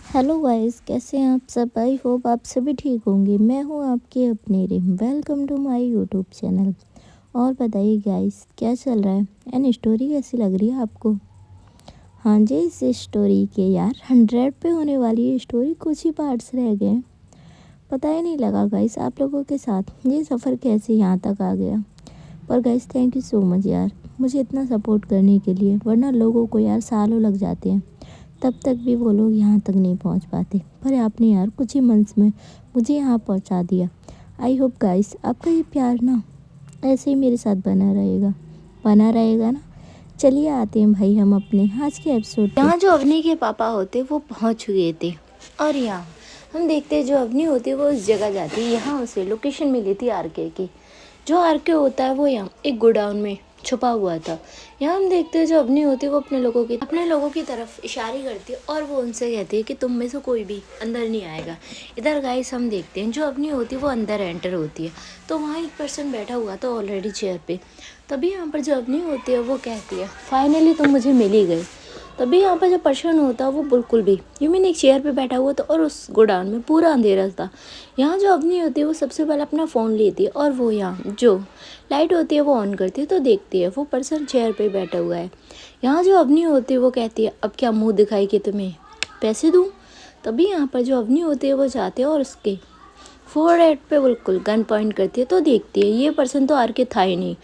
Hello guys, कैसे हैं आप सब। आई होप आप सभी ठीक होंगे। मैं हूं आपकी अपनी Rim. Welcome to my YouTube channel. और बताइए गाइस, क्या चल रहा है एंड स्टोरी कैसी लग रही है आपको। हाँ जी, इस स्टोरी के यार 100 पे होने वाली ये स्टोरी कुछ ही पार्ट्स रह गए हैं। पता ही नहीं लगा गाइस आप लोगों के साथ ये सफ़र कैसे यहाँ तक आ गया। पर guys thank you so much यार, मुझे इतना सपोर्ट करने के लिए। वरना लोगों को यार सालों लग जाते हैं, तब तक भी वो लोग यहाँ तक नहीं पहुँच पाते। पर आपने यार कुछ ही मंथ्स में मुझे यहाँ पहुँचा दिया। आई होप गाइस आपका ये प्यार ना ऐसे ही मेरे साथ बना रहेगा ना। चलिए आते हैं भाई हम अपने आज के एपिसोड पे। यहाँ जो अवनी के पापा होते वो पहुँच गए थे और यहाँ हम देखते हैं जो अवनी होती है वो उस जगह जाती है। यहाँ उसे लोकेशन मिली थी आरके की। जो आरके होता है वो यहाँ एक गोडाउन में छुपा हुआ था। यहाँ हम देखते हैं जो अवनी होती है वो अपने लोगों की तरफ इशारे करती है और वो उनसे कहती है कि तुम में से कोई भी अंदर नहीं आएगा। इधर गाइस हम देखते हैं जो अवनी होती है वो अंदर एंटर होती है तो वहाँ एक पर्सन बैठा हुआ था ऑलरेडी चेयर पे। तभी यहाँ पर जो अवनी होती है वो कहती है फाइनली तुम मुझे मिल ही गए। तभी यहाँ पर जो पर्सन होता है वो बिल्कुल भी यू मीन एक चेयर पे बैठा हुआ था और उस गोडाउन में पूरा अंधेरा था। यहाँ जो अवनी होती है वो सबसे पहले अपना फ़ोन लेती है और वो यहाँ जो लाइट होती है वो ऑन करती है तो देखती है वो पर्सन चेयर पे बैठा हुआ है। यहाँ जो अवनी होती है वो कहती है अब क्या मुंह दिखाई कि तुम्हें पैसे दूँ। तभी यहाँ पर जो अवनी होती है वो जाती है और उसके फोरहेड पे बिल्कुल गन पॉइंट करती है तो देखती है ये पर्सन तो आर के था ही नहीं।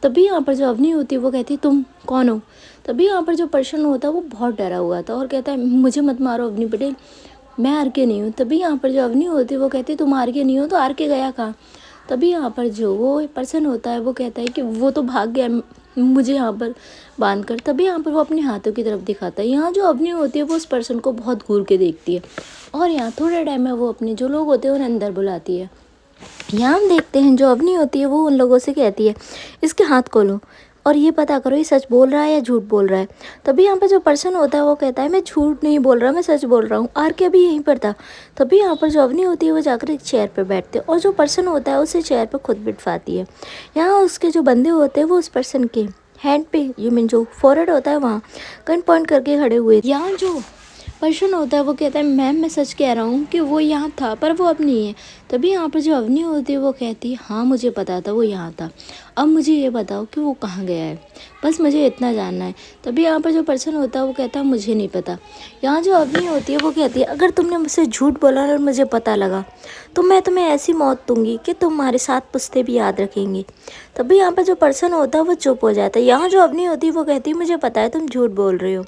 तभी यहाँ पर जो अवनी होती है वो कहती है तुम कौन हो। तभी यहाँ पर जो पर्सन होता है वो बहुत डरा हुआ था और कहता है मुझे मत मारो अवनी पटेल, मैं आर के नहीं हूँ। तभी यहाँ पर जो अवनी होती है वो कहती है तुम आर के नहीं हो तो आर के गया कहाँ। तभी यहाँ पर जो वो पर्सन होता है वो कहता है कि वो तो भाग गया मुझे यहाँ पर बांध कर। तभी यहाँ पर वो अपने हाथों की तरफ दिखाता है। यहाँ जो अवनी होती है वो उस पर्सन को बहुत घूर के देखती है और यहाँ थोड़े टाइम में वो अपने जो लोग होते हैं उन्हें अंदर बुलाती है। यहाँ हम देखते हैं जो अवनी होती है वो उन लोगों से कहती है इसके हाथ खोलो और ये पता करो ये सच बोल रहा है या झूठ बोल रहा है। तभी यहाँ पर जो पर्सन होता है वो कहता है मैं झूठ नहीं बोल रहा, मैं सच बोल रहा हूँ, आर के अभी यहीं पर था। तभी यहाँ पर जो अवनी होती है वो जाकर एक चेयर पर बैठते हैं और जो पर्सन होता है उसे चेयर पर खुद बिठवाती है। यहाँ उसके जो बंदे होते हैं वो उस पर्सन के हैंड पे यू मीन जो फोरहेड होता है वहाँ गन पॉइंट करके खड़े हुए। यहाँ जो पर्सन होता है वो कहता है मैम मैं सच कह रहा हूँ कि वो यहाँ था पर वो अब नहीं है। तभी यहाँ पर जो अवनी होती है वो कहती है हाँ मुझे पता था वो यहाँ था, अब मुझे ये बताओ कि वो कहाँ गया है, बस मुझे इतना जानना है। तभी यहाँ पर जो पर्सन होता है वो कहता है मुझे नहीं पता। यहाँ जो अवनी होती है वो कहती है अगर तुमने मुझसे झूठ बोला और मुझे पता लगा तो मैं तुम्हें ऐसी मौत दूंगी कि तुम्हारे साथ पुश्ते भी याद रखेंगे। तभी यहाँ पर जो पर्सन होता है वो चुप हो जाता है। यहाँ जो अवनी होती है वो कहती है मुझे पता है तुम झूठ बोल रहे हो,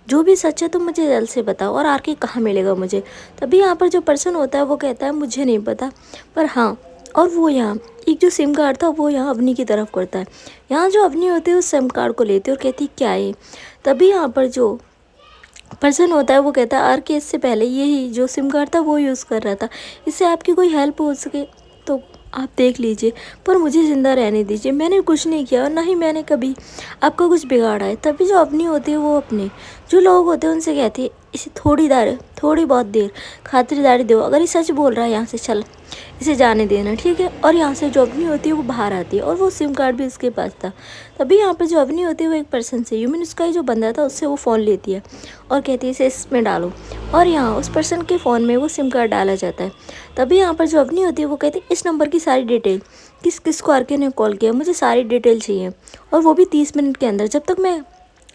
जो भी सच है तुम मुझे जल्द से बताओ और आर के कहाँ मिलेगा मुझे। तभी यहाँ पर जो पर्सन होता है वो कहता है मुझे नहीं पता पर हाँ, और वो यहाँ एक जो सिम कार्ड था वो यहाँ अवनी की तरफ करता है। यहाँ जो अवनी होती है उस सिम कार्ड को लेती है और कहती है क्या है। तभी यहाँ पर जो पर्सन होता है वो कहता है आर के इससे पहले यही जो सिम कार्ड था वो यूज़ कर रहा था, इससे आपकी कोई हेल्प हो सके तो आप देख लीजिए, पर मुझे ज़िंदा रहने दीजिए, मैंने कुछ नहीं किया और ना ही मैंने कभी आपका कुछ बिगाड़ा है। तभी जो अवनी होती है वो अपने जो लोग होते हैं उनसे कहती है इसे थोड़ी बहुत देर खातिरदारी दो, अगर ये सच बोल रहा है यहाँ से चल इसे जाने देना ठीक है। और यहाँ से जो अवनी होती है वो बाहर आती है और वो सिम कार्ड भी उसके पास था। तभी यहाँ पर जो अवनी होती है वो एक पर्सन से यू मीन उसका ही जो बंदा था उससे वो फ़ोन लेती है और कहती है इसे इसमें डालो और यहाँ उस पर्सन के फ़ोन में वो सिम कार्ड डाला जाता है। तभी यहाँ पर जो अवनी होती है वो कहती है इस नंबर की सारी डिटेल किस किस को आर के ने कॉल किया, मुझे सारी डिटेल चाहिए और वो भी 30 मिनट के अंदर, जब तक मैं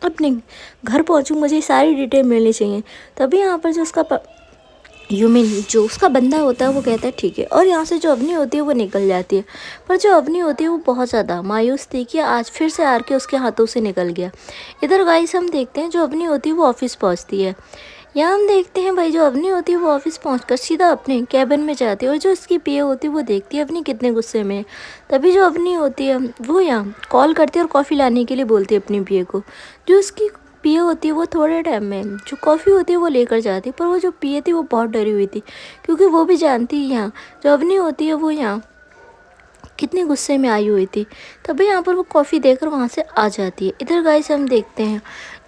अपने घर पहुँचूँ मुझे सारी डिटेल मिलनी चाहिए। तभी यहाँ पर जो उसका यू मीन जो उसका बंदा होता है वो कहता है ठीक है और यहाँ से जो अवनी होती है वो निकल जाती है। पर जो अवनी होती है वो बहुत ज़्यादा मायूस थी कि आज फिर से आर के उसके हाथों से निकल गया। इधर गाइस हम देखते हैं जो अवनी होती है वो ऑफिस पहुँचती है। यहाँ हम देखते हैं भाई जो अवनी होती है वो ऑफिस पहुंचकर सीधा अपने कैबिन में जाती है और जो उसकी पीए होती है वो देखती है अवनी कितने गुस्से में है। तभी जो अवनी होती है वो यहाँ कॉल करती है और कॉफ़ी लाने के लिए बोलती है अपनी पीए को। जो उसकी पीए होती है वो थोड़े टाइम में जो कॉफ़ी होती है वो लेकर जाती है, पर वो जो पीए थी वो बहुत डरी हुई थी क्योंकि वो भी जानती है यहाँ जो अवनी होती है वो यहाँ कितने गुस्से में आई हुई थी। तभी यहाँ पर वो कॉफ़ी देकर वहाँ से आ जाती है। इधर गाइस हम देखते हैं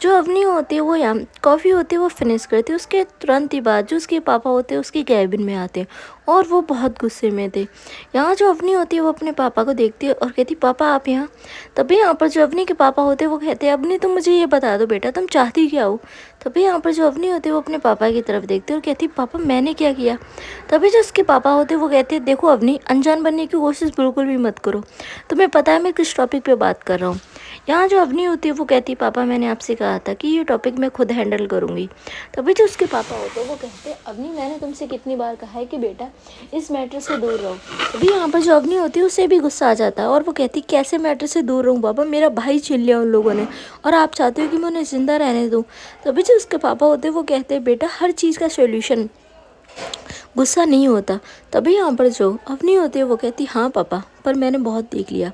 जो अवनी होती है वो यहाँ कॉफ़ी होती है वो फिनिश करती है, उसके तुरंत ही बाद जो उसके पापा होते हैं उसके कैबिन में आते हैं और वो बहुत गुस्से में थे। यहाँ जो अवनी होती है वो अपने पापा को देखती है और कहती पापा आप यहाँ। तभी यहाँ पर जो अवनी के पापा होते हैं वो कहते हैं अवनी तुम मुझे ये बता दो बेटा तुम चाहती क्या हो। तभी यहाँ पर जो अवनी होती है वो अपने पापा की तरफ देखती है और कहती है पापा मैंने क्या किया। तभी जो उसके पापा होते हैं वो कहते हैं देखो अवनी, अनजान बनने की कोशिश बिल्कुल भी मत करो, तुम्हें पता है मैं किस टॉपिक पे बात कर रहा हूँ। यहाँ जो अवनी होती है वो कहती है पापा मैंने आपसे कहा था कि ये टॉपिक मैं खुद हैंडल करूँगी। तभी जो उसके पापा होते हैं वो कहते हैं अवनी मैंने तुमसे कितनी बार कहा है कि बेटा इस मैटर से दूर रहो। तभी यहाँ पर जो अवनी होती है उससे भी गुस्सा आ जाता है और वो कहती कैसे मैटर से दूर रहूँ पापा, मेरा भाई छीन लिया उन लोगों ने और आप चाहते हो कि मैं उन्हें ज़िंदा रहने दूँ। तभी जो उसके पापा होते हैं वो कहते हैं बेटा हर चीज़ का सोल्यूशन गुस्सा नहीं होता। तभी यहाँ पर जो अवनी होती है वो कहती हाँ पापा, पर मैंने बहुत देख लिया,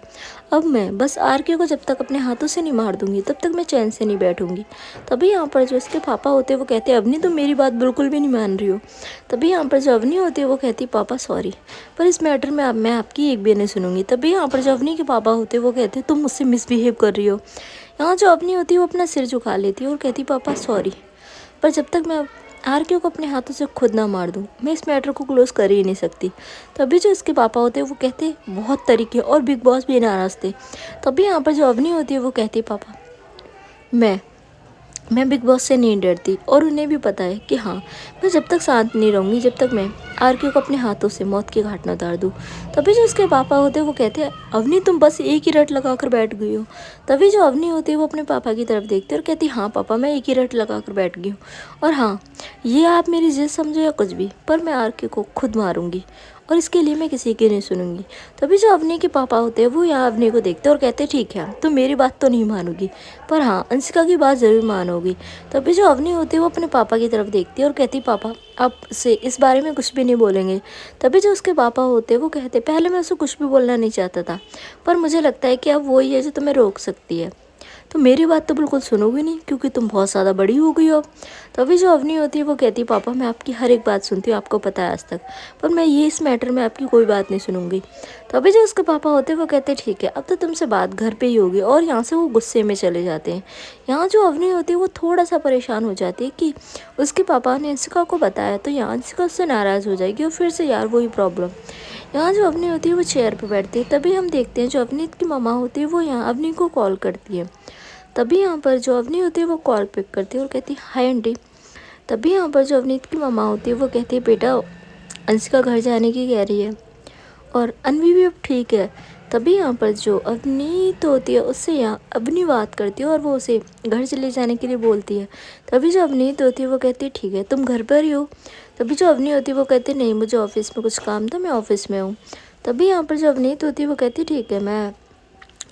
अब मैं बस आरके को जब तक अपने हाथों से नहीं मार दूंगी तब तक मैं चैन से नहीं बैठूंगी। तभी यहाँ पर जो इसके पापा होते हैं वो कहते हैं अवनी तुम मेरी बात बिल्कुल भी नहीं मान रही हो। तभी यहाँ पर जो अवनी होती है वो कहती पापा सॉरी, पर इस मैटर में अब मैं आपकी एक भी नहीं सुनूंगी। तभी यहाँ पर जो अवनी के पापा होते हैं वो कहते हैं तुम मुझसे मिसबिहेव कर रही हो। यहाँ जो अवनी होती है वो अपना सिर झुका लेती है और कहती पापा सॉरी, पर जब तक मैं आरके को अपने हाथों से खुद ना मार दूँ मैं इस मैटर को क्लोज कर ही नहीं सकती। तभी जो इसके पापा होते हैं वो कहते बहुत तरीके और बिग बॉस भी नाराज़ थे। तभी यहाँ पर जो अवनी होती है वो कहती पापा मैं बिग बॉस से नहीं डरती और उन्हें भी पता है कि हाँ मैं जब तक शांत नहीं रहूँगी जब तक मैं आरके को अपने हाथों से मौत के घाट न उतार दूँ। तभी जो उसके पापा होते हैं वो कहते हैं अवनी तुम बस एक ही रट लगा कर बैठ गई हो। तभी जो अवनी होती है वो अपने पापा की तरफ देखती है और कहती हाँ पापा मैं एक ही रट लगा कर बैठ गई हूँ और हाँ ये आप मेरी जिद समझो या कुछ भी, पर मैं आरके को खुद मारूंगी और इसके लिए मैं किसी की नहीं सुनूंगी। तभी जो अवनी के पापा होते हैं वो यहाँ अवनी को देखते हैं और कहते हैं ठीक है तो मेरी बात तो नहीं मानोगी, पर हाँ अंशिका की बात ज़रूर मानोगी। तभी जो अवनी होती है वो अपने पापा की तरफ देखती है और कहती पापा आप से इस बारे में कुछ भी नहीं बोलेंगे। तभी जो उसके पापा होते हैं वो कहते पहले मैं उसे कुछ भी बोलना नहीं चाहता था, पर मुझे लगता है कि अब वही है जो तुम्हें रोक सकती है, तो मेरी बात तो बिल्कुल सुनोगी नहीं क्योंकि तुम बहुत ज़्यादा बड़ी हो गई हो अब। तभी जो अवनी होती है वो कहती है पापा मैं आपकी हर एक बात सुनती हूँ, आपको पता है आज तक, पर मैं ये इस मैटर में आपकी कोई बात नहीं सुनूंगी। तभी जो उसके पापा होते हैं वो कहते हैं ठीक है अब तो तुमसे बात घर पे ही होगी और यहाँ से वो गुस्से में चले जाते हैं। यहाँ जो अवनी होती है वो थोड़ा सा परेशान हो जाती है कि उसके पापा ने अंशिका को बताया तो यहाँ अंशिका उससे नाराज़ हो जाएगी और फिर से यार वही प्रॉब्लम। यहाँ जो अवनी होती है वो चेयर पर बैठती है। तभी हम देखते हैं जो अवनीत की मम्मा होती है वो यहाँ अवनी को कॉल करती है। तभी यहाँ पर जो अवनी होती है वो कॉल पिक करती है और कहती है हाय आंटी। तभी यहाँ पर जो अवनीत की मम्मा होती है वो कहती है बेटा अंशिका घर जाने की कह रही है और अनवी भी अब ठीक है। तभी यहाँ पर जो अवनीत होती है उससे यहाँ अवनी बात करती है और वो उसे घर चले जाने के लिए बोलती है। तभी जो अवनीत होती है वो कहती है ठीक है तुम घर पर ही हो। तभी जो अवनी होती है वो कहती है नहीं मुझे ऑफिस में कुछ काम था, मैं ऑफिस में हूँ। तभी यहाँ पर जो अवनीत होती है वो कहती है ठीक है मैं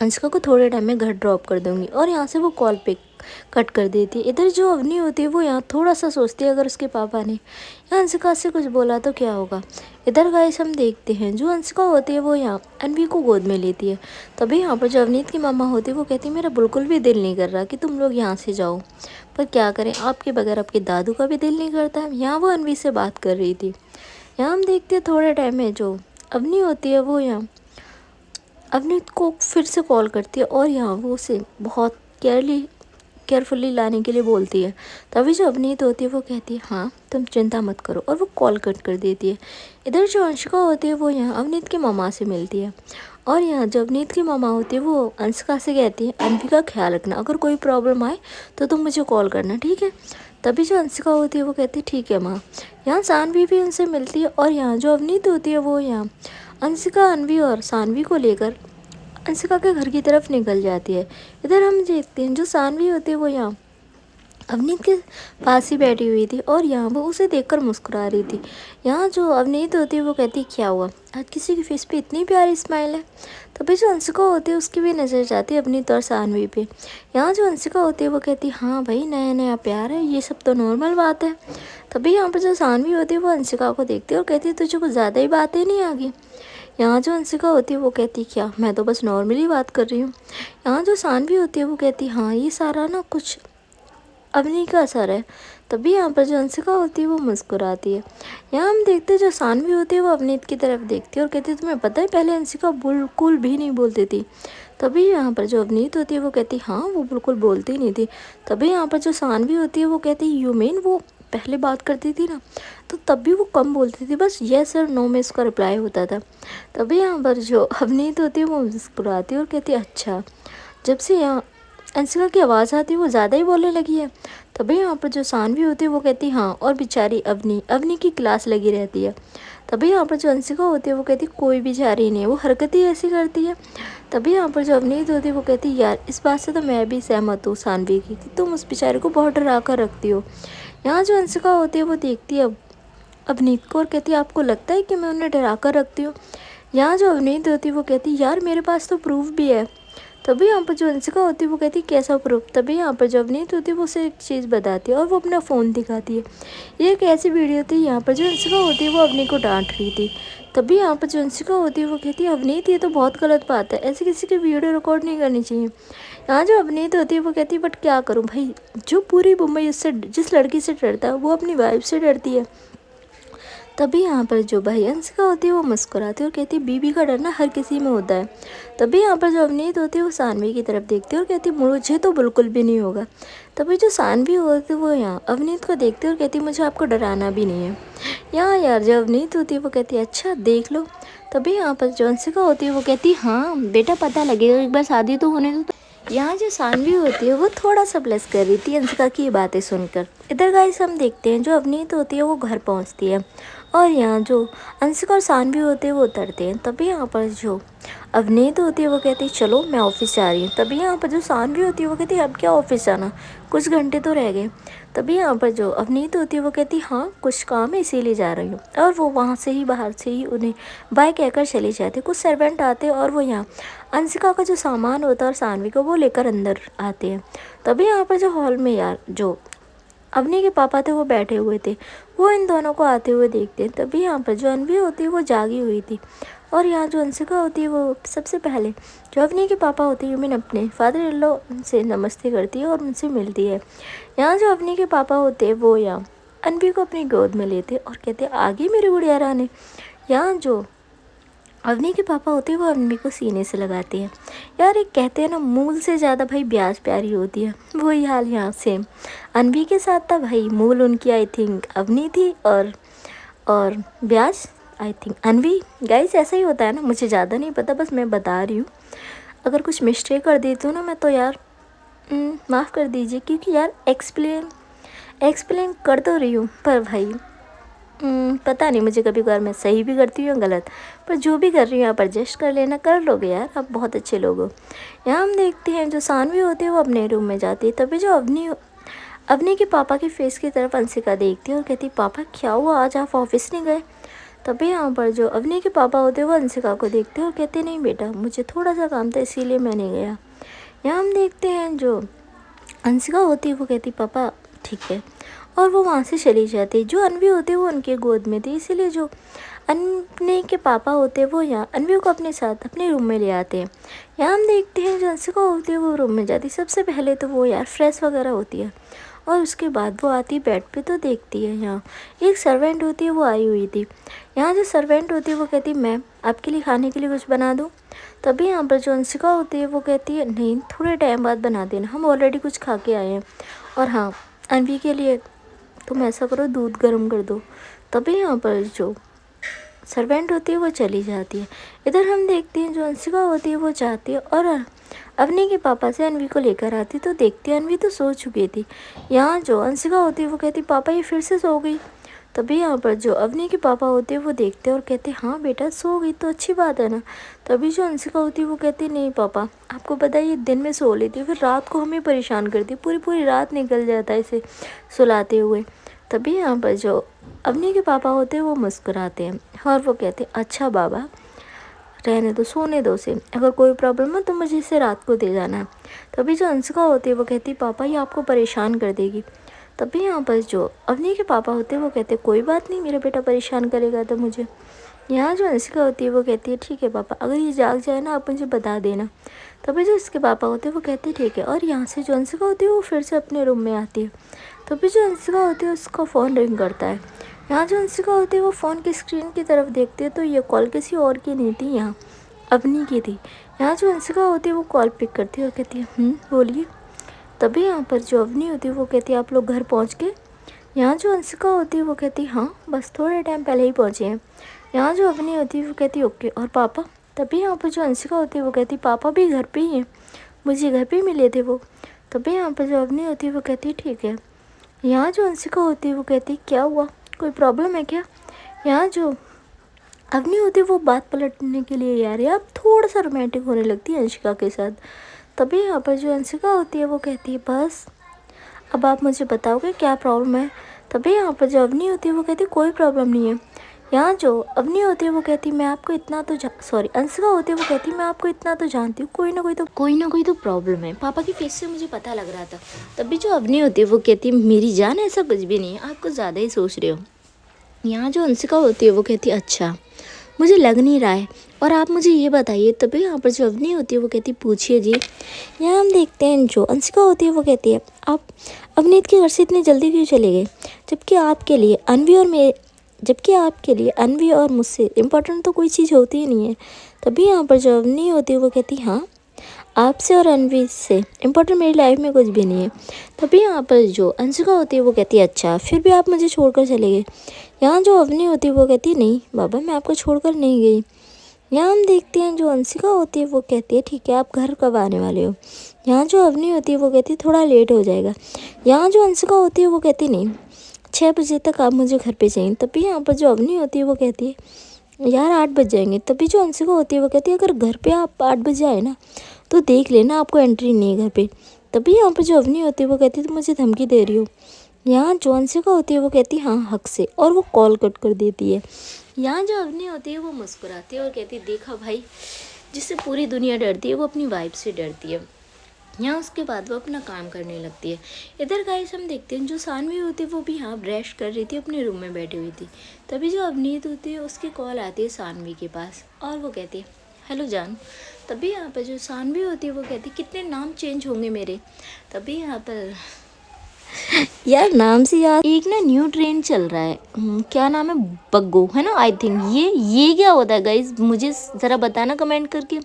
अंशिका को थोड़े टाइम में घर ड्रॉप कर दूंगी और यहाँ से वो कॉल पे कट कर देती है। इधर जो अवनी होती है वो यहाँ थोड़ा सा सोचती है अगर उसके पापा ने यहाँ अंशिका से कुछ बोला तो क्या होगा। इधर गाइस हम देखते हैं जो अंशिका होती है वो यहाँ अनवी को गोद में लेती है। तभी यहाँ पर जो अवनीत की मामा होती है वो कहती है मेरा बिल्कुल भी दिल नहीं कर रहा कि तुम लोग यहाँ से जाओ, पर क्या करें आपके बगैर आपके दादू का भी दिल नहीं करता है। यहाँ वो अनवी से बात कर रही थी। यहाँ हम देखते हैं थोड़े टाइम में जो अवनी होती है वो यहाँ अवनीत को फिर से कॉल करती है और यहाँ वो उसे बहुत केयरफुली लाने के लिए बोलती है। तभी जो अवनीत होती है वो कहती है हाँ तुम चिंता मत करो और वो कॉल कट कर देती है। इधर जो अंशिका होती है वो यहाँ अवनीत की मामा से मिलती है और यहाँ जो अवनीत की मामा होती है वो अंशिका से कहती है अनवी का ख्याल रखना, अगर कोई प्रॉब्लम आए तो तुम मुझे कॉल करना ठीक है। तभी जो अंशिका होती है वो कहती है ठीक है माँ। यहाँ सानवी भी उनसे मिलती है और यहाँ जो अवनीत होती है वो यहाँ अंशिका अनवी और सानवी को लेकर अंशिका के घर की तरफ निकल जाती है। इधर हम देखते हैं जो सानवी होती है वो यहाँ अवनीत के पास ही बैठी हुई थी और यहाँ वो उसे देखकर मुस्कुरा रही थी। यहाँ जो अवनीत होती है वो कहती है क्या हुआ आज किसी की फेस पे इतनी प्यारी स्माइल है। तभी जो अंशिका होती है उसकी भी नज़र जाती है अवनीत और सानवी पे। यहाँ जो अंशिका होती है वो कहती है हाँ भाई नया नया प्यार है, ये सब तो नॉर्मल बात है। तभी यहाँ पर जो सानवी होती है वो अंशिका को देखती है और कहती है तुझे कुछ ज़्यादा ही बातें नहीं आ गई। यहाँ जो अंशिका होती है वो कहती है क्या मैं तो बस नॉर्मली बात कर रही हूँ। यहाँ जो सानवी होती है वो कहती है हाँ ये सारा ना कुछ अवनी का असर है। तभी यहाँ पर जो अंशिका होती है वो मुस्कुराती है। यहाँ हम देखते हैं जो सानवी होती है वो अवनीत की तरफ देखती है और कहती है तुम्हें पता है पहले अंशिका बिल्कुल भी नहीं बोलती थी। तभी यहाँ पर जो अवनीत होती है वो कहती है हाँ वो बिल्कुल बोलती नहीं थी। तभी यहाँ पर जो सानवी होती है वो कहती है यू मीन वो पहले बात करती थी ना तो तब भी वो कम बोलती थी, बस येस और नो में इसका रिप्लाई होता था। तभी यहाँ पर जो अवनीत होती है वो मुस्कुराती है और कहती है अच्छा जब से यहाँ अंशिका की आवाज़ आती है वो ज़्यादा ही बोलने लगी है। तभी यहाँ पर जो सानवी होती है वो कहती है हाँ, और बेचारी अवनी, अवनी की क्लास लगी रहती है। तभी यहाँ पर जो अंशिका होती है वो कहती है कोई बेचारी नहीं है, वो हरकत ही ऐसी करती है। तभी यहाँ पर जो अवनीत होती है वो कहती है यार इस बात से तो मैं भी सहमत हूँ सानवी की, कि तुम उस बेचारे को बहुत डरा कर रखती हो। यहाँ जो अंशिका होती है वो देखती है अवनीत को और कहती है आपको लगता है कि मैं उन्हें डरा कर रखती हूँ। यहाँ जो अवनीत होती है वो कहती है यार मेरे पास तो प्रूफ भी है। तभी यहाँ पर जो अंशिका होती है वो कहती है कैसा प्रूफ। तभी यहाँ पर जो अवनीत होती है वो उसे एक चीज़ बताती है और वो अपना फ़ोन दिखाती है। ये एक ऐसी वीडियो थी यहाँ पर जो अंशिका होती है वो अवनी को डांट रही थी। तभी यहाँ पर जो अंशिका होती है वो कहती है अवनीत ये तो बहुत गलत बात है, ऐसे किसी की वीडियो रिकॉर्ड नहीं करनी चाहिए। यहाँ जो अवनीत होती है वो कहती है बट क्या करूँ भाई, जो पूरी मुंबई उससे जिस लड़की से डरता है वो अपनी वाइफ से डरती है। तभी यहाँ पर जो भाई अंशिका होती है वो मुस्कुराती है और कहती है बीबी का डर ना हर किसी में होता है। तभी यहाँ पर जो अवनीत होती है वो सानवी की तरफ देखती है और कहती है मुझे तो बिल्कुल भी नहीं होगा। तभी जो सानवी होती है वो यहाँ अवनीत को देखती है और कहती है मुझे आपको डराना भी नहीं है। यहाँ यार जो अवनीत होती है वो कहती है अच्छा देख लो। तभी यहाँ पर जो अंशिका होती है वो कहती है हाँ बेटा पता लगेगा, एक बार शादी तो होने दो। यहाँ जो सानवी होती है वो थोड़ा सा ब्लश कर रही थी अंशिका की बातें सुनकर। इधर गाइस हम देखते हैं जो अवनीत होती है वो घर पहुँचती है और यहाँ जो अंशिका और सानवी होते हैं वो उतरते हैं। तभी यहाँ पर जो अवनीत होती है वो कहती है चलो मैं ऑफिस जा रही हूँ। तभी यहाँ पर जो सानवी होती है वो कहती है अब क्या ऑफिस जाना, कुछ घंटे तो रह गए। तभी यहाँ पर जो अवनीत होती है वो कहती है हाँ कुछ काम है इसीलिए जा रही हूँ, और वो वहाँ से ही बाहर से ही उन्हें बाय कहकर चली जाती है। कुछ सर्वेंट आते हैं और वो यहाँ अंशिका का जो सामान होता है और सानवी को वो लेकर अंदर आते हैं। तभी यहाँ पर जो हॉल में यार जो अवनी के पापा थे वो बैठे हुए थे, वो इन दोनों को आते हुए देखते हैं। तभी यहाँ पर जो अनवी होती है वो जागी हुई थी और यहाँ जो अंशिका होती है वो सबसे पहले जो अवनी के पापा होते हैं मीन अपने फादर इन लॉ से नमस्ते करती है और उनसे मिलती है। यहाँ जो अवनी के पापा होते हैं वो यहाँ अनवी को अपनी गोद में लेते और कहते आगे मेरी गुड़िया रानी। यहाँ जो अवनी के पापा होते हैं वो अवनी को सीने से लगाते हैं। यार एक कहते हैं ना मूल से ज़्यादा भाई ब्याज प्यारी होती है, वही हाल यहाँ सेम अनवी के साथ था भाई। मूल उनकी आई थिंक अवनी थी और ब्याज आई थिंक अनवी। गाइस ऐसा ही होता है ना, मुझे ज़्यादा नहीं पता, बस मैं बता रही हूँ। अगर कुछ मिस्टेक कर देती हूँ ना मैं तो यार माफ़ कर दीजिए, क्योंकि यार एक्सप्लेन कर तो रही हूँ पर भाई पता नहीं मुझे कभी कभार मैं सही भी करती हूँ गलत, पर जो भी कर रही हूँ आप एडजस्ट कर लेना, कर लोगे यार, आप बहुत अच्छे लोग हो। यहाँ हम देखते हैं जो सानवी होती है वो अपने रूम में जाती है। तभी जो अवनी के पापा के फेस की तरफ अंशिका देखती है और कहती पापा क्या हुआ, आज आप ऑफिस नहीं गए। तभी यहाँ पर जो अवनी के पापा होते हैं वो अंशिका को देखते हैं और कहते नहीं बेटा मुझे थोड़ा सा काम था इसीलिए मैं नहीं गया। यहाँ हम देखते हैं जो अंशिका होती है वो कहती पापा ठीक है, और वो वहाँ से चली जाती है। जो अनवी होती है वो उनके गोद में थी, इसीलिए जो अनवी के पापा होते हैं वो यहाँ अनवी को अपने साथ अपने रूम में ले आते हैं। यहाँ हम देखते हैं जो अंशिका होती है वो रूम में जाती है। सबसे पहले तो वो यार फ्रेश वगैरह होती है और उसके बाद वो आती बेड पे तो देखती है यहाँ एक सर्वेंट होती है वो आई हुई थी। यहाँ जो सर्वेंट होती है वो कहती है मैम आपके लिए खाने के लिए कुछ बना दूँ। तभी यहाँ पर जो अंशिका होती है वो कहती है नहीं थोड़े टाइम बाद बना देना, हम ऑलरेडी कुछ खा के आए हैं, और हाँ अनवी के लिए तुम ऐसा करो दूध गर्म कर दो। तभी यहाँ पर जो सर्वेंट होती है वो चली जाती है। इधर हम देखते हैं जो अंशिका होती है वो जाती है और अवनी के पापा से अनवी को लेकर आती, तो देखती है अनवी तो सो चुकी थी। यहाँ जो अंशिका होती है वो कहती पापा ये फिर से सो गई। तभी यहाँ पर जो अवनी के पापा होते हैं वो देखते हैं और कहते हैं हाँ बेटा सो गई तो अच्छी बात है ना। तभी जो अंशिका होती है वो कहती नहीं पापा आपको पता है ये दिन में सो लेती है फिर रात को हमें परेशान करती है, पूरी पूरी रात निकल जाता है इसे सुलाते हुए। तभी यहाँ पर जो अवनी के पापा होते हैं वो मुस्कुराते हैं और वो कहते हैं अच्छा बाबा रहने दो सोने दो उसे, अगर कोई प्रॉब्लम हो तो मुझे इसे रात को दे जाना है। तभी जो अंशिका होती है वो कहती है पापा ये आपको परेशान कर देगी। तभी यहाँ पर जो अवनी के पापा होते हैं वो कहते हैं कोई बात नहीं मेरा बेटा परेशान करेगा तो मुझे। यहाँ जो अंशिका होती है वो कहती है ठीक है पापा अगर ये जाग जाए ना आप मुझे बता देना। तभी जो इसके पापा होते हैं वो कहते हैं ठीक है, और यहाँ से जो अंशिका होती है वो फिर से अपने रूम में आती है। तभी जो अंशिका होती है उसका फ़ोन रिंग करता है। यहाँ जो अंशिका होती है वो फ़ोन की स्क्रीन की तरफ देखती है तो ये कॉल किसी और की नहीं थी, यहाँ अवनी की थी। यहाँ जो अंशिका होती है वो कॉल पिक करती है और कहती है बोलिए। तभी यहाँ पर जो अवनी होती है वो कहती है आप लोग घर पहुँच के। यहाँ जो अंशिका होती है वो कहती है हाँ बस थोड़े टाइम पहले ही पहुँचे हैं। यहाँ जो अवनी होती है वो कहती है ओके, और पापा। तभी यहाँ पर जो अंशिका होती है वो कहती पापा भी घर पे ही हैं, मुझे घर पे ही मिले थे वो। तभी यहाँ पर जो अवनी होती है वो कहती है ठीक है। यहाँ जो अंशिका होती है वो कहती है क्या हुआ, कोई प्रॉब्लम है क्या। यहाँ जो अवनी होती है वो बात पलटने के लिए यार अब थोड़ा सा रोमांटिक होने लगती है अंशिका के साथ। तभी यहाँ पर जो अंशिका होती है वो कहती है बस अब आप मुझे बताओगे क्या प्रॉब्लम है। तभी यहाँ पर जो अवनी होती है वो कहती है कोई प्रॉब्लम नहीं है। यहाँ जो अवनी होती है वो कहती है मैं आपको इतना तो सॉरी अंशिका होती है वो कहती है मैं आपको इतना तो जानती हूँ, कोई ना कोई तो प्रॉब्लम है। पापा की फेस से मुझे पता लग रहा था। तभी जो अवनी होती है वो कहती है मेरी जान ऐसा कुछ भी नहीं है, आप कुछ ज़्यादा ही सोच रहे हो। यहाँ जो अंशिका होती है वो कहती है अच्छा मुझे लग नहीं रहा है, और आप मुझे ये बताइए। तभी यहाँ पर जो अवनी होती है वो कहती है पूछिए जी। यहाँ हम देखते हैं जो अंशिका होती है वो कहती है आप अवनीत के घर से इतनी जल्दी क्यों चले गए, जबकि आपके लिए अनवी और मुझसे इम्पोर्टेंट तो कोई चीज़ होती ही नहीं है। तभी यहाँ पर जो अवनी होती है वो कहती है हाँ आपसे और अनवी से इम्पोर्टेंट मेरी लाइफ में कुछ भी नहीं है। तभी यहाँ पर जो अंशिका होती है वो कहती है अच्छा फिर भी आप मुझे छोड़कर चले गए। यहाँ जो अवनी होती है वो कहती है नहीं बाबा मैं आपको छोड़कर नहीं गई। यहाँ हम देखते हैं जो अंशिका होती है वो कहती है ठीक है आप घर कब आने वाले हो। यहाँ जो अवनी होती है वो कहती है थोड़ा लेट हो जाएगा। यहाँ जो अंशिका होती है वो कहती नहीं 6 बजे तक आप मुझे घर पे चाहिए। तभी यहाँ पर जो अवनी होती है वो कहती है यार 8 बज जाएंगे। तभी जो अंशिका होती है वो कहती है अगर घर पे आप 8 बजे आए ना तो देख लेना आपको एंट्री नहीं है घर पे। तभी यहाँ पर जो अवनी होती है वो कहती है तो मुझे धमकी दे रही हो। यहाँ जो अंशिका होती है वो कहती है हाँ हक से, और वो कॉल कट कर देती है। यहाँ जो अवनी होती है वो मुस्कुराती है और कहती है देखा भाई जिससे पूरी दुनिया डरती है वो अपनी वाइफ से डरती है। यहाँ उसके बाद वो अपना काम करने लगती है। इधर गाइस हम देखते हैं जो सानवी होती है वो भी यहाँ ब्रश कर रही थी, अपने रूम में बैठी हुई थी। तभी जो अवनीत होती है उसकी कॉल आती है सानवी के पास और वो कहती है हेलो जान। तभी यहाँ पर जो सानवी होती है वो कहती है कितने नाम चेंज होंगे मेरे। तभी यहाँ पर यार नाम से यार एक ना न्यू ट्रेंड चल रहा है, क्या नाम है बग्गो है ना आई थिंक। ये क्या होता है गाइज मुझे ज़रा बताना कमेंट करके।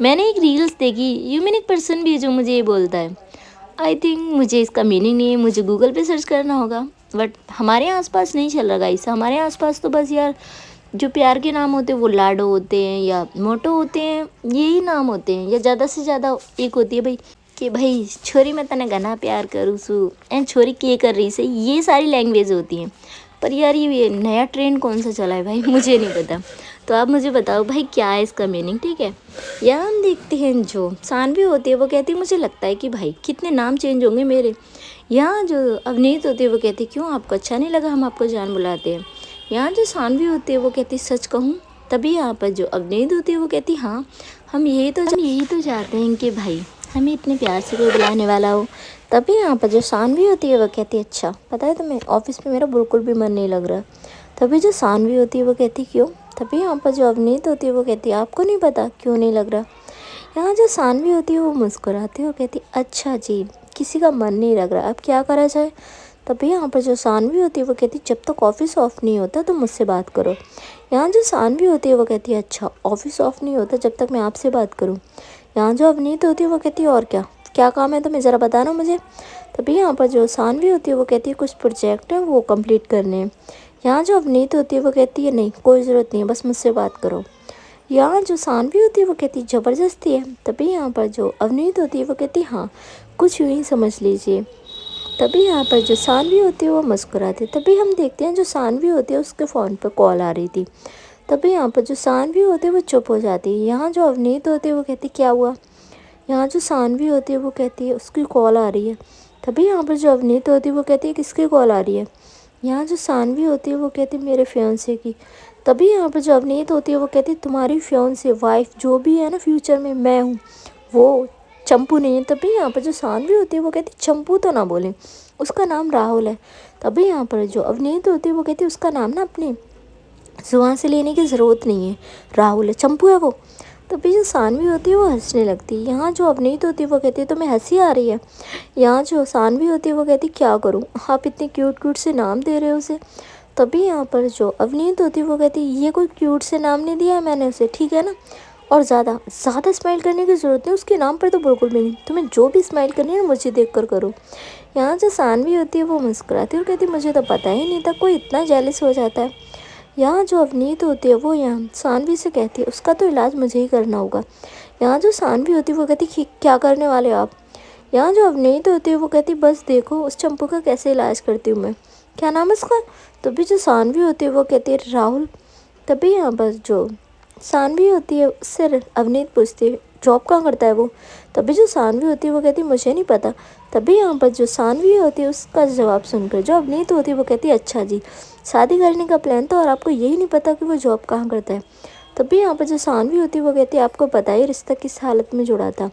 मैंने एक रील्स देखी यूनिक पर्सन भी है जो मुझे ये बोलता है। आई थिंक मुझे इसका मीनिंग नहीं है, मुझे गूगल पे सर्च करना होगा। बट हमारे आसपास नहीं चल रहा गाइस, हमारे आसपास तो बस यार जो प्यार के नाम होते हैं वो लाडो होते हैं या मोटो होते हैं, यही नाम होते हैं। या ज़्यादा से ज़्यादा एक होती है भाई कि भाई छोरी मैं तने घना प्यार करूँ सू एंड छोरी के कर रही से, ये सारी लैंग्वेज होती हैं। पर यार ये नया ट्रेंड कौन सा चला है भाई मुझे नहीं पता, तो आप मुझे बताओ भाई क्या है इसका मीनिंग। ठीक है, यहाँ हम देखते हैं जो सानवी होती है वो कहती है मुझे लगता है कि भाई कितने नाम चेंज होंगे मेरे। यहाँ जो अवनीत होती है वो कहती है क्यों आपको अच्छा नहीं लगा हम आपको जान बुलाते हैं। यहाँ जो सानवी होती है वो कहती है सच कहूँ। तभी यहाँ पर जो अवनीत होती है वो कहती है हाँ हम यही तो चाहते हैं कि भाई हमें इतने प्यार से कोई बुलाने वाला हो। तभी यहाँ पर जो सानवी होती है वो कहती है अच्छा पता है तुम्हें ऑफिस में मेरा बिल्कुल भी मन नहीं लग रहा। तभी जो सानवी होती है वो कहती है क्यों। तभी यहाँ पर जो अवनीत होती है वो कहती है आपको नहीं पता क्यों नहीं लग रहा। यहाँ जो सानवी होती है वो मुस्कुराती है और कहती है अच्छा जी किसी का मन नहीं लग रहा अब क्या करा जाए। तभी यहाँ पर जो सानवी होती है वो कहती है जब तक ऑफिस ऑफ नहीं होता तो मुझसे बात करो। यहाँ जो सानवी होती है वो कहती है अच्छा ऑफिस ऑफ नहीं होता जब तक मैं आपसे बात करूँ। यहाँ जो अवनीत होती है वो कहती है और क्या क्या काम है तुम्हें ज़रा बताना मुझे। तभी यहाँ पर जो सानवी होती है वो कहती है कुछ प्रोजेक्ट है वो कंप्लीट करने हैं। यहाँ जो अवनीत होती है वो कहती है नहीं कोई ज़रूरत नहीं है बस मुझसे बात करो। यहाँ जो सानवी होती है वो कहती है ज़बरदस्ती है। तभी यहाँ पर जो अवनीत होती है वो कहती है हाँ कुछ यूँ ही समझ लीजिए। तभी यहाँ पर जो सानवी होती है वो मुस्कुराती है। तभी हम देखते हैं जो सानवी होती है उसके फ़ोन पर कॉल आ रही थी। तभी यहाँ पर जो सानवी होती है वो चुप हो जाती है। यहाँ जो अवनीत होती है वो कहती है क्या हुआ। यहाँ जो सानवी होती है वो कहती है उसकी कॉल आ रही है। तभी यहाँ पर जो अवनीत होती है वो कहती है किसकी कॉल आ रही है। यहाँ जो सानवी होती है वो कहती है मेरे फियांसे की। तभी यहाँ पर जो अवनीत होती है वो कहती है तुम्हारी फियांसे वाइफ जो भी है ना फ्यूचर में मैं हूँ, वो चंपू नहीं है। तभी यहाँ पर जो सानवी होती है वो कहती है चंपू तो ना बोलें उसका नाम राहुल है। तभी यहाँ पर जो अवनीत होती है वो कहती है उसका नाम ना अपनी जुबान से लेने की ज़रूरत नहीं है, राहुल है चंपू है वो। तभी जो सानवी होती है वो हंसने लगती है। यहाँ जो अवनीत होती है वो कहती है तुम्हें हंसी आ रही है। यहाँ जो सानवी होती है वो कहती है क्या करूँ आप इतने क्यूट क्यूट से नाम दे रहे हो उसे। तभी यहाँ पर जो अवनीत होती है वो कहती है ये कोई क्यूट से नाम नहीं दिया है मैंने उसे ठीक है ना, और ज़्यादा स्माइल करने की ज़रूरत नहीं उसके नाम पर तो बिल्कुल भी नहीं, तुम्हें जो भी स्माइल करनी है मुझे देख कर करो। यहाँ जो सानवी होती है वो मुस्कुराती है और कहती है मुझे तो पता ही नहीं था कोई इतना जेलस हो जाता है। यहाँ जो अवनीत होती है वो यहाँ सानवी से कहती है उसका तो इलाज मुझे ही करना होगा। यहाँ जो सानवी होती है वो कहती क्या करने वाले हो आप। यहाँ जो अवनीत होती है वो कहती बस देखो उस चंपू का कैसे इलाज करती हूँ मैं। क्या नाम है उसका। तभी जो सानवी होती है वो कहती है राहुल। तभी यहाँ पर जो सानवी होती है उससे अवनीत पूछती है जॉब कहाँ करता है वो। तभी जो सानवी होती है वो कहती है मुझे नहीं पता। तभी यहाँ पर जो सानवी होती है उसका जवाब सुनकर जो अवनीत होती है वो कहती है अच्छा जी, शादी करने का प्लान था और आपको यही नहीं पता कि वो जॉब कहाँ करता है। तभी यहाँ पर जो सानवी होती है वो कहती है आपको पता है रिश्ता किस हालत में जुड़ा था।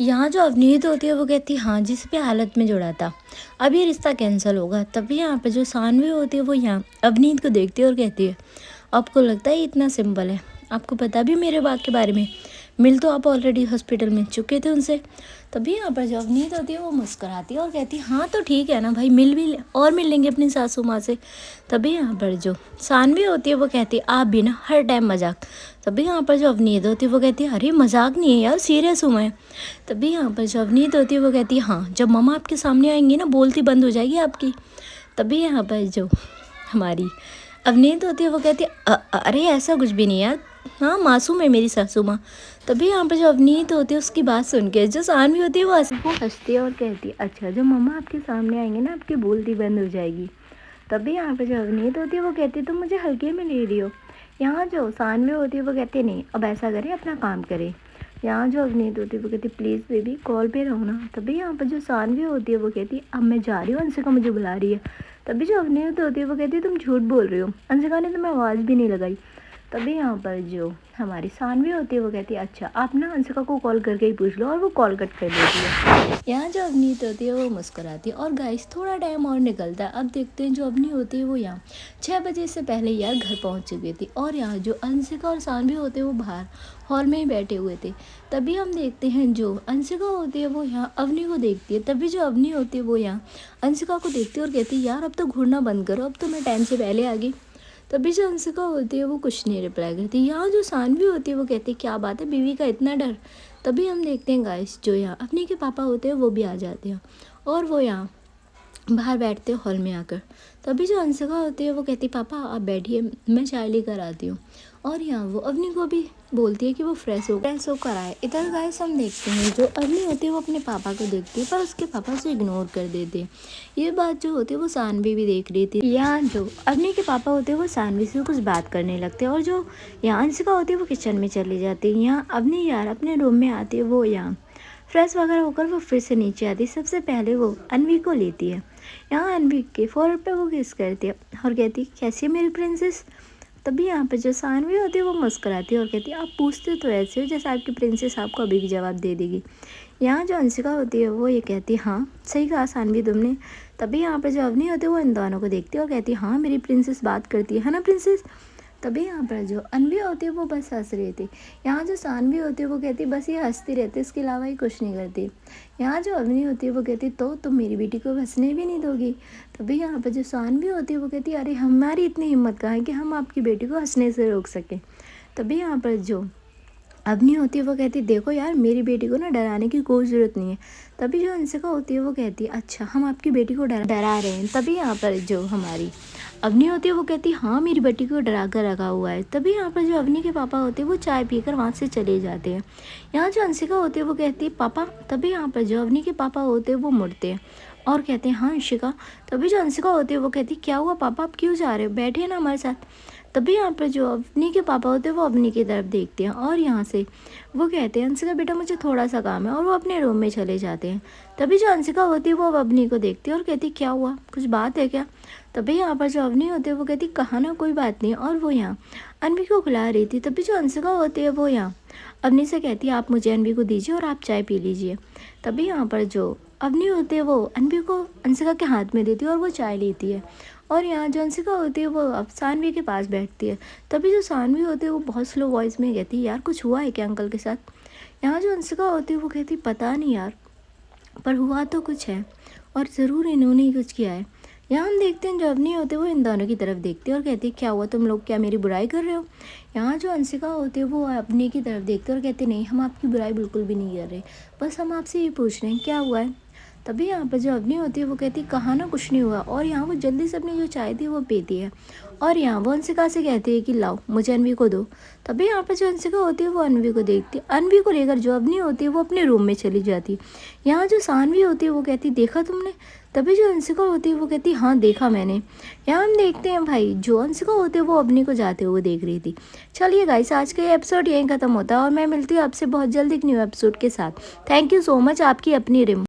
यहाँ जो अवनीत होती है वो कहती है हाँ जिस भी हालत में जुड़ा था, अब ये रिश्ता कैंसिल होगा। तभी यहाँ पर जो सानवी होती है वो यहाँ अवनीत को देखती है और कहती है आपको लगता है इतना सिंपल है, आपको पता भी मेरे बाग के बारे में, मिल तो आप ऑलरेडी हॉस्पिटल में चुके थे उनसे। तभी यहाँ पर जो अवनीत होती है वो मुस्कुराती है और कहती है हाँ तो ठीक है ना भाई, मिल लेंगे अपनी सासू माँ से। तभी यहाँ पर जो सानवी होती है वो कहती है आप भी ना हर टाइम मजाक। तभी यहाँ पर जो अवनीत होती है वो कहती है अरे मजाक नहीं है यार, सीरियस हूँ मैं। तभी यहाँ पर जो अवनीत होती है वो कहती है हाँ जब मम्मा आपके सामने आएंगी ना बोलती बंद हो जाएगी आपकी। तभी यहाँ पर जो हमारी अवनीत होती है वो कहती है अरे ऐसा कुछ भी नहीं यार, हाँ मासूम है मेरी सासू माँ। तभी यहाँ पर जो अवनीत होती है उसकी बात सुन के जो सानवी होती है वो हंसती है और कहती है अच्छा जब मम्मा आपके सामने आएंगे ना आपकी बोलती बंद हो जाएगी। तभी यहाँ पर जो अवनीत होती है वो कहती है तुम मुझे हल्के में ले रही हो। यहाँ जो सानवी होती है वो कहती है नहीं अब ऐसा करें अपना काम करें। यहाँ जो अवनीत होती है वो कहती है प्लीज़ बेबी कॉल पे रहो ना। तभी यहाँ पर जो सानवी होती है वो कहती है अब मैं जा रही हूँ, अंशिका मुझे बुला रही है। तभी जो अवनीत होती है वो कहती है तुम झूठ बोल रही हो, अंशिका ने तुम्हें आवाज़ भी नहीं लगाई। तभी यहाँ पर जो हमारी सानवी होती है वो कहती है अच्छा आप ना अंशिका को कॉल करके ही पूछ लो, और वो कॉल कट कर देती है। यहाँ जो अवनीत होती है वो मुस्कुराती है और गाइस थोड़ा टाइम और निकलता है। अब देखते हैं जो अवनी होती है वो यहाँ 6 बजे से पहले यार घर पहुँच चुकी थी और यहाँ जो अंशिका और सानवी होते हैं वो बाहर हॉल में ही बैठे हुए थे। तभी हम देखते हैं जो अंशिका होती है वो यहाँ अवनी को देखती है। तभी जो अवनी होती है वो यहाँ अंशिका को देखती है और कहती है यार अब तो घूरना बंद करो, अब तो मैं टाइम से पहले आ गई। तभी जो अंशिका होती है वो कुछ नहीं रिप्लाई करती। यहाँ जो सानवी होती है वो कहती है क्या बात है बीवी का इतना डर। तभी हम देखते हैं गाइस जो यहाँ अवनी के पापा होते हैं वो भी आ जाते हैं और वो यहाँ बाहर बैठते हैं हॉल में आकर। तभी जो अंशिका होती है वो कहती पापा आप बैठिए मैं चाय लेकर आती हूँ। और यहाँ वो अवनी को भी बोलती है कि वो फ्रेश होकर आए। इधर गाइस हम देखते हैं जो अवनी होती है वो अपने पापा को देखती है पर उसके पापा से इग्नोर कर देते हैं। ये बात जो होती है वो सानवी भी देख रही थी। यहाँ जो अवनी के पापा होते हैं वो सानवी से कुछ बात करने लगते हैं और जो यहाँ अंशिका होती है वो किचन में चली जाती है। यहाँ अवनी यार अपने रूम में आती है, वो यहाँ फ्रेश वगैरह होकर वो फिर से नीचे आती है। सबसे पहले वो अनवी को लेती है। यहाँ अनवी के फोर पे वो किस करती है और कहती कैसी है मेरी प्रिंसेस। तभी यहाँ पे जो सानवी होती है वो मुस्कुराती है और कहती है आप पूछते तो ऐसे हो जैसे आपकी प्रिंसेस आपको अभी भी जवाब दे देगी। यहाँ जो अंशिका होती है वो ये कहती है हाँ सही कहा सानवी तुमने। तभी यहाँ पे जो अवनी होती है वो इन दोनों को देखती है और कहती है हाँ मेरी प्रिंसेस बात करती है ना प्रिंसेस। तभी यहाँ पर जो अनवी होती है वो बस हंस रही थी। यहाँ जो सानवी होती है वो कहती है बस ये हंसती रहती है, इसके अलावा ही कुछ नहीं करती। यहाँ जो अवनी होती है वो कहती तो तुम मेरी बेटी को हंसने भी नहीं दोगी। तभी यहाँ पर जो सानवी होती है वो कहती है अरे हमारी इतनी हिम्मत कहाँ है कि हम आपकी बेटी को हंसने से रोक सकें। तभी यहाँ पर जो अवनी होती है वो कहती देखो यार मेरी बेटी को ना डराने की कोई ज़रूरत नहीं है। तभी जो अंशिका होती है वो कहती है अच्छा हम आपकी बेटी को डरा रहे हैं। तभी यहाँ पर जो हमारी अवनी होती है वो कहती हाँ मेरी बेटी को डरा कर रखा हुआ है। तभी यहाँ पर जो अवनी के पापा होते हैं वो चाय पीकर वहाँ से चले जाते हैं। यहाँ जो अंशिका होती है वो कहती है पापा। तभी यहाँ पर जो अवनी के पापा होते हैं वो मुड़ते हैं और कहते हैं हाँ अंशिका। तभी जो अंशिका होती है वो कहती क्या हुआ पापा आप क्यों जा रहे हो, बैठे ना हमारे साथ। तभी यहाँ पर जो अवनी के पापा होते हैं वो अवनी की तरफ देखते हैं और यहाँ से वो कहते हैं अंशिका बेटा मुझे थोड़ा सा काम है, और वो अपने रूम में चले जाते हैं। तभी जो अंशिका होती है वो अवनी को देखती है और कहती क्या हुआ कुछ बात है क्या। तभी यहाँ पर जो अवनी होती है वो कहती कहा ना कोई बात नहीं, और वो यहाँ अनवी को खिला रही थी। तभी जो अंशिका होती है वो यहाँ अवनी से कहती है आप मुझे अनवी को दीजिए और आप चाय पी लीजिए। तभी यहाँ पर जो अवनी होती है वो अनवी को अंशिका के हाथ में देती है और वो चाय लेती है। और यहाँ जो अंशिका होती है वो अब सानवी के पास बैठती है। तभी जो सानवी होती है वो बहुत स्लो वॉइस में कहती है यार कुछ हुआ है क्या अंकल के साथ। यहाँ जो अंशिका होती है वो कहती पता नहीं यार, पर हुआ तो कुछ है और ज़रूर इन्होंने ही कुछ किया है। यहाँ हम देखते हैं जो अवनी होती है वो इन दोनों की तरफ देखती है और कहती है क्या हुआ तुम लोग क्या मेरी बुराई कर रहे हो। यहाँ जो अंशिका होती है वो अवनी की तरफ देखते हैं और कहते नहीं हम आपकी बुराई बिल्कुल भी नहीं कर रहे, बस हम आपसे ये पूछ रहे हैं क्या हुआ है। तभी यहाँ पर जो अवनी होती है वो कहती कहा ना कुछ नहीं हुआ, और यहाँ वो जल्दी से अपनी जो चाय थी वो पीती है और यहाँ वो अंशिका से कहती है कि लाओ मुझे अनवी को दो। तभी यहाँ पर जो अंशिका होती है वो अनवी को देखती है, अनवी को लेकर जो अवनी होती है वो अपने रूम में चली जाती है। यहाँ जो सानवी होती है वो कहती देखा तुमने। तभी जो अंशिका होती है वो कहती हाँ देखा मैंने। यहाँ हम देखते हैं भाई जो अंशिका होती है वो अवनी को जाते हुए देख रही थी। चलिए गाइस आज का ये एपिसोड यहीं ख़त्म होता है और मैं मिलती हूँ आपसे बहुत जल्द एक न्यू एपिसोड के साथ। थैंक यू सो मच आपकी अपनी रिम।